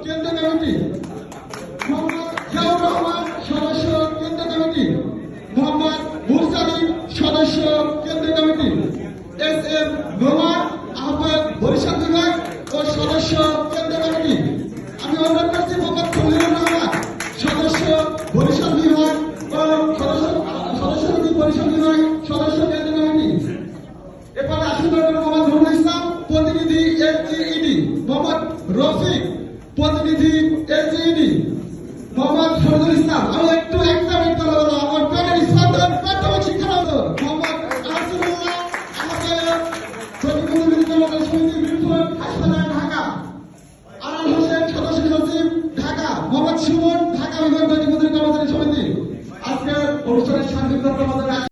কেন্দ্রীয় কমিটি, মোহাম্মদ জিয়াউর রহমান সদস্য কেন্দ্রীয় কমিটি, মোহাম্মদ মুরসালিম সদস্য কেন্দ্রীয় কমিটি, এস এম নোমান আহ্বায়ক বরিশাল বিভাগ ও সদস্য